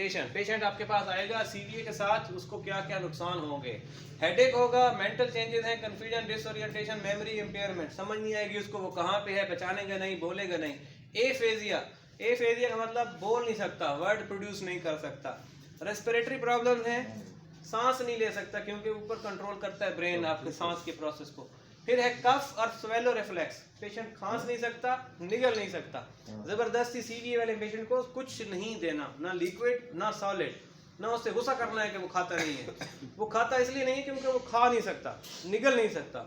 Disorientation, patient आपके पास आएगा सीवीए के साथ, उसको क्या क्या नुकसान होंगे। हेडेक होगा, मेंटल चेंजेस हैं, कंफ्यूजन, डिसोरिएंटेशन, मेमोरी इंपेयरमेंट, समझ नहीं आएगी उसको वो कहाँ पे है, पहचानेगा नहीं, बोलेगा नहीं। एफेजिया, एफेजिया का मतलब बोल नहीं सकता, वर्ड प्रोड्यूस नहीं कर सकता। रेस्पिरेटरी प्रॉब्लम है, सांस नहीं ले सकता क्योंकि ऊपर कंट्रोल करता है ब्रेन आपके सांस के प्रोसेस को। फिर है कफ और स्वेलो रिफ्लेक्स, पेशेंट खांस नहीं सकता, निगल नहीं सकता। जबरदस्ती सीवीए वाले पेशेंट को कुछ नहीं देना, ना लिक्विड ना सॉलिड, ना उससे गुस्सा करना है कि वो खाता नहीं है। वो खाता इसलिए नहीं है क्योंकि वो खा नहीं सकता, निगल नहीं सकता।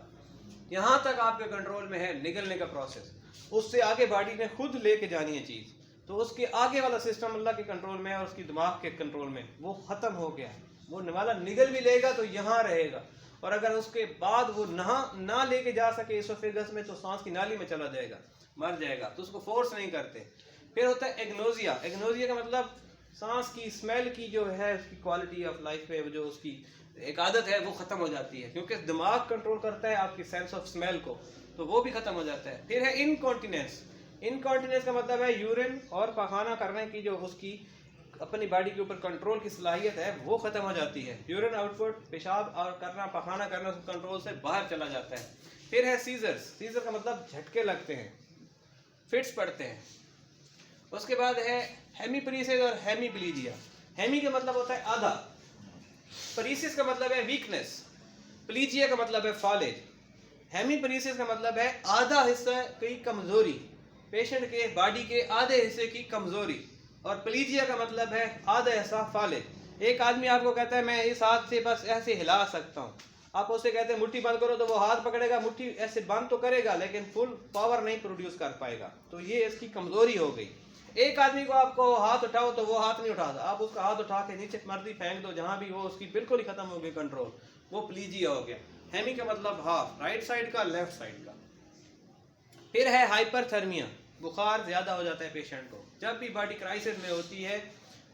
यहाँ तक आपके कंट्रोल में है निगलने का प्रोसेस, उससे आगे बॉडी ने खुद लेके जानी है चीज़, तो उसके आगे वाला सिस्टम अल्लाह के कंट्रोल में है और उसकी दिमाग के कंट्रोल में, वो ख़त्म हो गया। वो वाला निगल भी लेगा तो यहाँ रहेगा, और अगर उसके बाद वो ना लेके जा सके इसोफेगस में तो सांस की नाली में चला जाएगा, मर जाएगा, तो उसको फोर्स नहीं करते। फिर होता है एग्नोजिया, एग्नोजिया का मतलब सांस की स्मेल की जो है उसकी क्वालिटी ऑफ लाइफ पे जो उसकी एक आदत है वो ख़त्म हो जाती है, क्योंकि दिमाग कंट्रोल करता है आपकी सेंस ऑफ स्मेल को, तो वो भी ख़त्म हो जाता है। फिर है इनकॉन्टिनेंस, इनकॉन्टिनेंस का मतलब है यूरिन और पखाना करने की जो उसकी अपनी बॉडी के ऊपर कंट्रोल की सलाहियत है वो ख़त्म हो जाती है। यूरिन आउटपुट, पेशाब और करना पखाना करना कंट्रोल से बाहर चला जाता है। फिर है सीजर्स, सीजर का मतलब झटके लगते हैं, फिट्स पड़ते हैं। उसके बाद है हेमीपरीसिस और हेमीप्लीजिया। हेमी का मतलब होता है आधा, परीसिस का मतलब है वीकनेस, प्लीजिया का मतलब है फॉलेज। हेमीपरीसिस का मतलब है आधा हिस्सा की कमजोरी, पेशेंट के बॉडी के आधे हिस्से की कमजोरी, और प्लीजिया का मतलब है आधा हिस्सा फॉलेज। एक आदमी आपको कहता है मैं इस हाथ से बस ऐसे हिला सकता हूँ, आप उससे कहते हैं मुट्ठी बंद करो, तो वो हाथ पकड़ेगा, मुट्ठी ऐसे बंद तो करेगा लेकिन फुल पावर नहीं प्रोड्यूस कर पाएगा, तो ये इसकी कमजोरी हो गई। एक आदमी को आपको हाथ उठाओ तो वो हाथ नहीं उठाता, आप उसका हाथ उठा के नीचे मर्जी फेंक दो जहां भी, वो उसकी बिल्कुल ही खत्म हो गई कंट्रोल, वो प्लीजिया हो गया। हेमी का मतलब हाफ, राइट साइड का, लेफ्ट साइड का। फिर है हाइपरथर्मिया, बुखार ज्यादा हो जाता है पेशेंट को जब भी बॉडी क्राइसिस में होती है,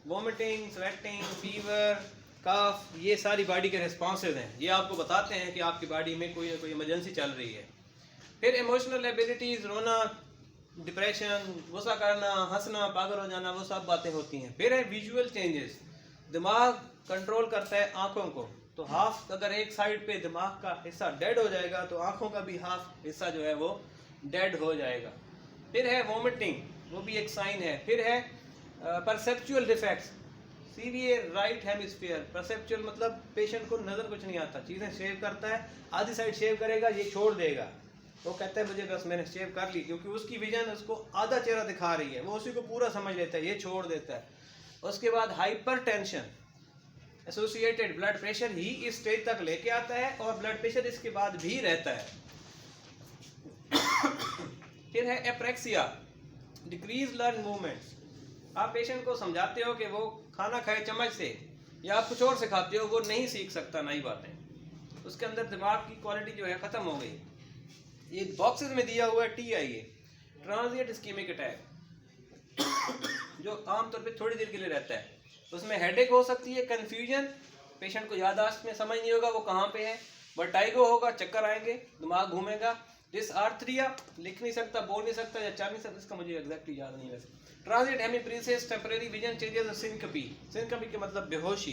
वोमिटिंग, स्वेटिंग, फीवर, कफ, ये सारी बॉडी के रिस्पॉन्सेज हैं, ये आपको बताते हैं कि आपकी बॉडी में कोई ना कोई इमरजेंसी चल रही है। फिर इमोशनल एबिलिटीज, रोना, डिप्रेशन, गुस्सा करना, हंसना, पागल हो जाना, वो सब बातें होती हैं। फिर है विजुअल चेंजेस, दिमाग कंट्रोल करता है आंखों को, तो हाफ अगर एक साइड पे दिमाग का हिस्सा डेड हो जाएगा तो आंखों का भी हाफ हिस्सा जो है वो डेड हो जाएगा। फिर है वोमिटिंग, वो भी एक साइन है। फिर है perceptual defects, CVA right hemisphere, perceptual मतलब पेशेंट को नज़र कुछ नहीं आता, चीज़ें शेव करता है, आधी साइड शेव करेगा, ये छोड़ देगा, वो कहता है मुझे बस मैंने शेव कर ली, क्योंकि उसकी विजन उसको आधा चेहरा दिखा रही है, वो उसी को पूरा समझ लेता है, ये छोड़ देता है। उसके बाद hypertension associated blood pressure ही इस स्टेज तक लेके आता है, और ब्लड प्रेशर इसके बाद भी रहता है। फिर है एप्रेक्सिया, डिक्रीज लर्न मूवमेंट्स, आप पेशेंट को समझाते हो कि वो खाना खाए चम्मच से, या आप कुछ और सिखाते हो, वो नहीं सीख सकता नई बातें, उसके अंदर दिमाग की क्वालिटी जो है ख़त्म हो गई। ये बॉक्सेस में दिया हुआ है TIA, ट्रांजिएंट इस्केमिक अटैक, जो आमतौर पे थोड़ी देर के लिए रहता है। उसमें हेडेक हो सकती है, कन्फ्यूजन, पेशेंट को याददाश्त में समझ नहीं होगा वो कहाँ पे है, वर्टाइगो होगा, चक्कर आएंगे, दिमाग घूमेगा, डिसआर्थरिया, लिख नहीं सकता, बोल नहीं सकता या चल नहीं सकता, इसका मुझे एग्जैक्टली याद नहीं है। ट्रांजिएंट हेमिप्रीसिस, टेम्परेरी विजन चेंजेस, सिनकपी, सिनकपी के मतलब बेहोशी,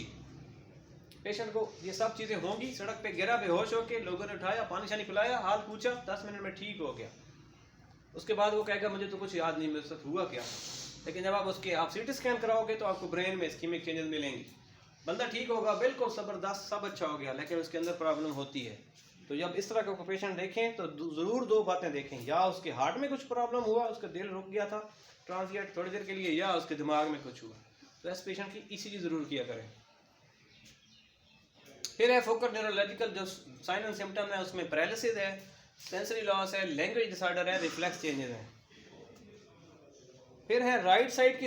पेशेंट को ये सब चीज़ें होंगी, सड़क पे गिरा बेहोश होके, लोगों ने उठाया, पानी शानी पिलाया, हाल पूछा, 10 मिनट में ठीक हो गया, उसके बाद वो कहेगा मुझे तो कुछ याद नहीं, मेरे साथ हुआ क्या। लेकिन जब आप CT स्कैन कराओगे तो आपको ब्रेन में इस्कीमिक चेंजेस मिलेंगी, बंदा ठीक होगा, बिल्कुल ज़बरदस्त, सब अच्छा हो गया, लेकिन उसके अंदर प्रॉब्लम होती है। तो जब इस तरह का पेशेंट देखें तो ज़रूर दो बातें देखें, या उसके हार्ट में कुछ प्रॉब्लम हुआ, उसका दिल रुक गया था ट्रांजिएंट थोड़ी देर के लिए, या उसके दिमाग में कुछ हुआ, तो इस पेशेंट की ECG ज़रूर किया करें। फिर है फोकल न्यूरोलॉजिकल, जो साइन एंड सिम्टम है उसमें पैरालिसिस है, सेंसरी लॉस है, लैंग्वेज डिसऑर्डर है, रिफ्लेक्स चेंजेस हैं। फिर है राइट साइड की